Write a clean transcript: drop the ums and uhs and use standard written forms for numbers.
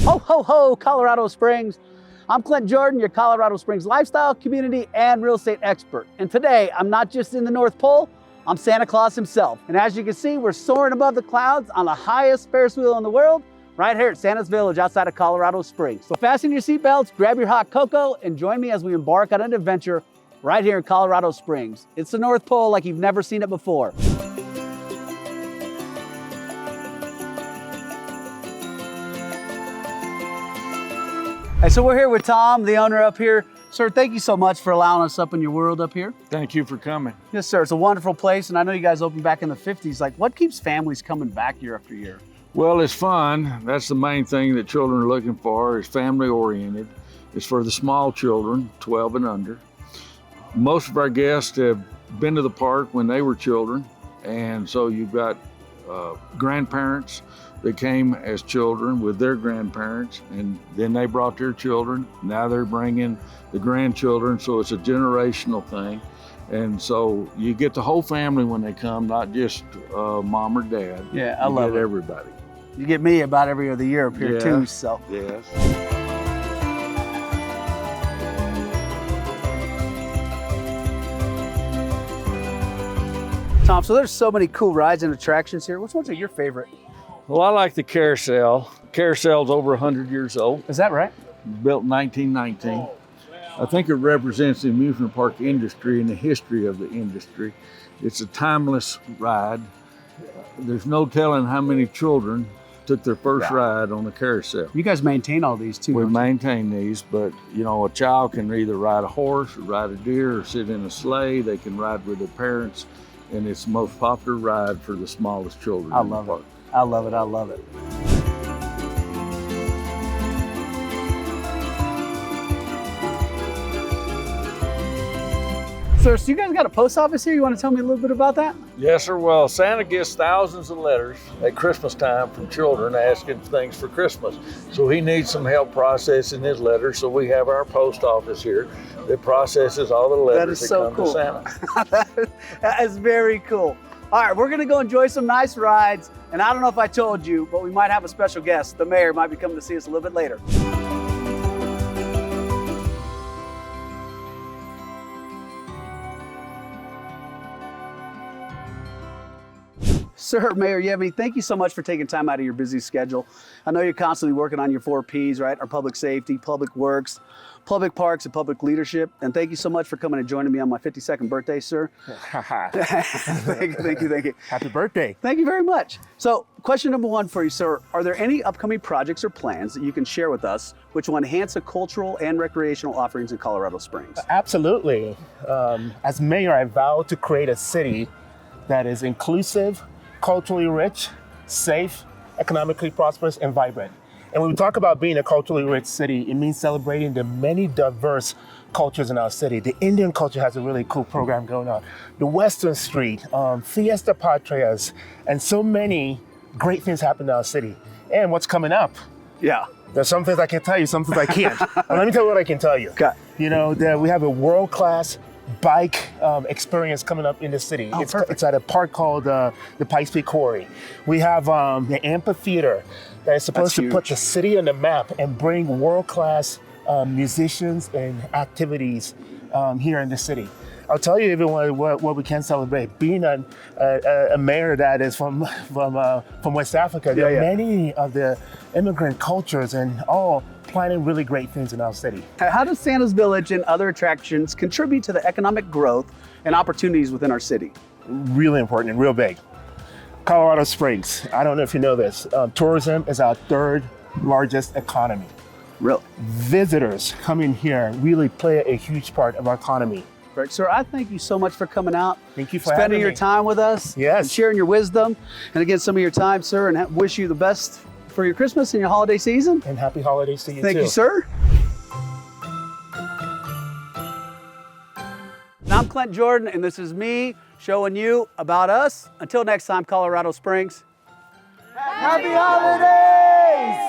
Ho, ho, ho, Colorado Springs. I'm Clint Jordan, your Colorado Springs lifestyle, community, and real estate expert. And today, I'm not just in the North Pole, I'm Santa Claus himself. And as you can see, we're soaring above the clouds on the highest Ferris wheel in the world, right here at Santa's Village outside of Colorado Springs. So fasten your seatbelts, grab your hot cocoa, and join me as we embark on an adventure right here in Colorado Springs. It's the North Pole like you've never seen it before. Hey, so we're here with Tom, the owner up here. Sir, thank you so much for allowing us up in your world up here. Thank you for coming. Yes, sir. It's a wonderful place, and I know you guys opened back in the 50s. Like, what keeps families coming back year after year? Well, it's fun. That's the main thing that children are looking for, is family oriented. It's for the small children, 12 and under. Most of our guests have been to the park when they were children, and so you've got grandparents that came as children with their grandparents, and then they brought their children. Now they're bringing the grandchildren, so it's a generational thing. And so you get the whole family when they come, not just mom or dad. Yeah, I love it. Everybody. You get me about every other year up here Yeah. too, so. Yes. Tom, so there's so many cool rides and attractions here. Which ones are your favorite? Well, I like the carousel. Carousel's over 100 years old, Is that right? built in 1919. I think it represents the amusement park industry and the history of the industry. It's a timeless ride. There's no telling how many children took their first ride on the carousel. You guys maintain all these too, We don't you? maintain these, but you know, a child can either ride a horse or ride a deer or sit in a sleigh. They can ride with their parents, and it's the most popular ride for the smallest children. I in the love park. it. I love it. I love it. Sir, so you guys got a post office here? You want to tell me a little bit about that? Yes, sir. Well, Santa gets thousands of letters at Christmas time from children asking for things for Christmas. So he needs some help processing his letters. So we have our post office here that processes all the letters that come to Santa. That is very cool. All right, we're going to go enjoy some nice rides. And I don't know if I told you, but we might have a special guest. The mayor might be coming to see us a little bit later. Sir, Mayor Yevney, thank you so much for taking time out of your busy schedule. I know you're constantly working on your 4 Ps, right? Our public safety, public works, public parks, and public leadership. And thank you so much for coming and joining me on my 52nd birthday, sir. Thank you. Happy birthday. Thank you very much. So, question number 1 for you, sir. Are there any upcoming projects or plans that you can share with us which will enhance the cultural and recreational offerings in Colorado Springs? Absolutely. As mayor, I vow to create a city that is inclusive, culturally rich, safe, economically prosperous, and vibrant. And when we talk about being a culturally rich city, it means celebrating the many diverse cultures in our city. The Indian culture has a really cool program going on. The Western Street, Fiesta Patrias, and so many great things happen in our city. And what's coming up? Yeah. There's some things I can tell you, some things I can't. Well, let me tell you what I can tell you. Okay. You know, we have a world-class bike experience coming up in the city. Oh, It's at a park called the Pikes Peak Quarry. We have the amphitheater that is supposed to put the city on the map and bring world-class musicians and activities here in the city. I'll tell you even what we can celebrate. Being a mayor that is from West Africa, there are many of the immigrant cultures and all planning really great things in our city. How does Santa's Village and other attractions contribute to the economic growth and opportunities within our city? Really important and real big. Colorado Springs, I don't know if you know this, tourism is our 3rd largest economy. Really? Visitors coming here really play a huge part of our economy. Right. Sir, I thank you so much for coming out. Thank you for spending having your me. time with us. Yes. And sharing your wisdom. And again, some of your time, sir, and wish you the best for your Christmas and your holiday season. And happy holidays to you Thank too. you, sir. And I'm Clint Jordan, and this is me showing you about us. Until next time, Colorado Springs. Happy holidays!